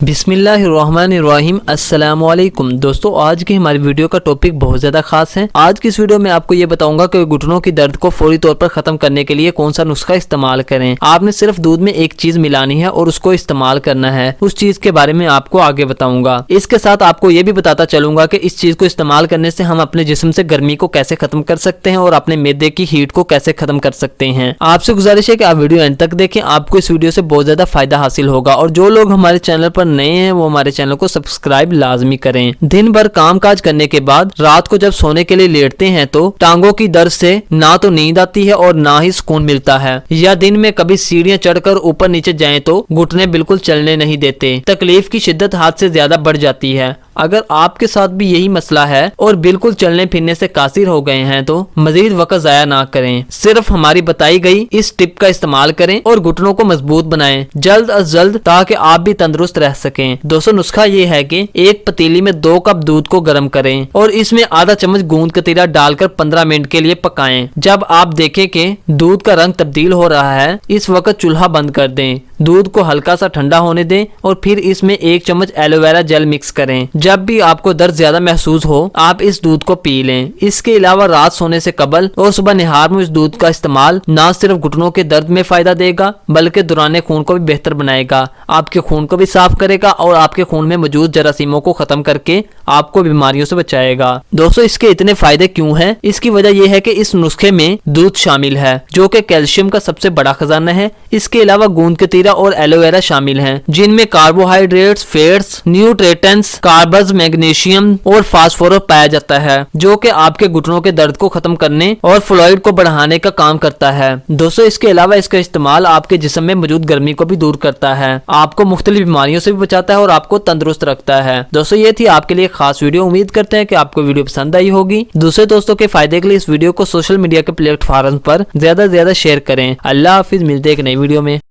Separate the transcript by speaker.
Speaker 1: بسم اللہ الرحمن الرحیم۔ السلام علیکم دوستو، آج کی ہماری ویڈیو کا ٹاپک بہت زیادہ خاص ہے۔ آج کی اس ویڈیو میں آپ کو یہ بتاؤں گا کہ گھٹنوں کی درد کو فوری طور پر ختم کرنے کے لیے کون سا نسخہ استعمال کریں۔ آپ نے صرف دودھ میں ایک چیز ملانی ہے اور اس کو استعمال کرنا ہے، اس چیز کے بارے میں آپ کو آگے بتاؤں گا۔ اس کے ساتھ آپ کو یہ بھی بتاتا چلوں گا کہ اس چیز کو استعمال کرنے سے ہم اپنے جسم سے گرمی کو کیسے ختم کر سکتے ہیں اور اپنے معدے کی ہیٹ کو کیسے ختم کر سکتے ہیں۔ آپ سے گزارش ہے کہ آپ ویڈیو اینڈ تک دیکھیں، آپ کو اس ویڈیو سے بہت زیادہ فائدہ حاصل ہوگا، اور جو لوگ ہمارے چینل پر نئے ہیں وہ ہمارے چینل کو سبسکرائب لازمی کریں۔ دن بھر کام کاج کرنے کے بعد رات کو جب سونے کے لیے لیٹتے ہیں تو ٹانگوں کی درد سے نہ تو نیند آتی ہے اور نہ ہی سکون ملتا ہے، یا دن میں کبھی سیڑھیاں چڑھ کر اوپر نیچے جائیں تو گھٹنے بالکل چلنے نہیں دیتے، تکلیف کی شدت حد سے زیادہ بڑھ جاتی ہے۔ اگر آپ کے ساتھ بھی یہی مسئلہ ہے اور بالکل چلنے پھرنے سے قاصر ہو گئے ہیں تو مزید وقت ضائع نہ کریں، صرف ہماری بتائی گئی اس ٹپ کا استعمال کریں اور گھٹنوں کو مضبوط بنائیں جلد از جلد، تاکہ آپ بھی تندرست رہ سکیں۔ دوستو، نسخہ یہ ہے کہ ایک پتیلی میں 2 کپ دودھ کو گرم کریں اور اس میں آدھا چمچ گوند کتیرا ڈال کر 15 منٹ کے لیے پکائیں۔ جب آپ دیکھیں کہ دودھ کا رنگ تبدیل ہو رہا ہے، اس وقت چولہا بند کر دیں، دودھ کو ہلکا سا ٹھنڈا ہونے دیں اور پھر اس میں 1 چمچ ایلو ویرا جیل مکس کریں۔ جب بھی آپ کو درد زیادہ محسوس ہو، آپ اس دودھ کو پی لیں۔ اس کے علاوہ رات سونے سے قبل اور صبح نہار میں اس دودھ کا استعمال نہ صرف گھٹنوں کے درد میں فائدہ دے گا بلکہ دوران خون کو بھی بہتر بنائے گا، آپ کے خون کو بھی صاف کرے گا اور آپ کے خون میں موجود جراثیموں کو ختم کر کے آپ کو بیماریوں سے بچائے گا۔ دوستو، اس کے اتنے فائدے کیوں ہیں؟ اس کی وجہ یہ ہے کہ اس نسخے میں دودھ شامل ہے جو کہ کیلشیم کا سب سے بڑا خزانہ ہے۔ اس کے علاوہ گوند کتیرا اور ایلو ویرا شامل ہیں جن میں کاربوہائیڈریٹس، فیٹس، نیوٹریٹنٹس، کاربز، میگنیشیم اور فاسفورس پایا جاتا ہے، جو کہ آپ کے گھٹنوں کے درد کو ختم کرنے اور فلوئڈ کو بڑھانے کا کام کرتا ہے۔ دوستو، اس کے علاوہ اس کا استعمال آپ کے جسم میں موجود گرمی کو بھی دور کرتا ہے، آپ کو مختلف بیماریوں سے بھی بچاتا ہے اور آپ کو تندرست رکھتا ہے۔ دوستو، یہ تھی آپ کے لیے خاص ویڈیو، امید کرتے ہیں کہ آپ کو ویڈیو پسند آئی ہوگی۔ دوسرے دوستوں کے فائدے کے لیے اس ویڈیو کو سوشل میڈیا کے پلیٹ فارم پر زیادہ سے زیادہ شیئر کریں۔ اللہ حافظ، ملتے ہیں ایک نئی ویڈیو میں۔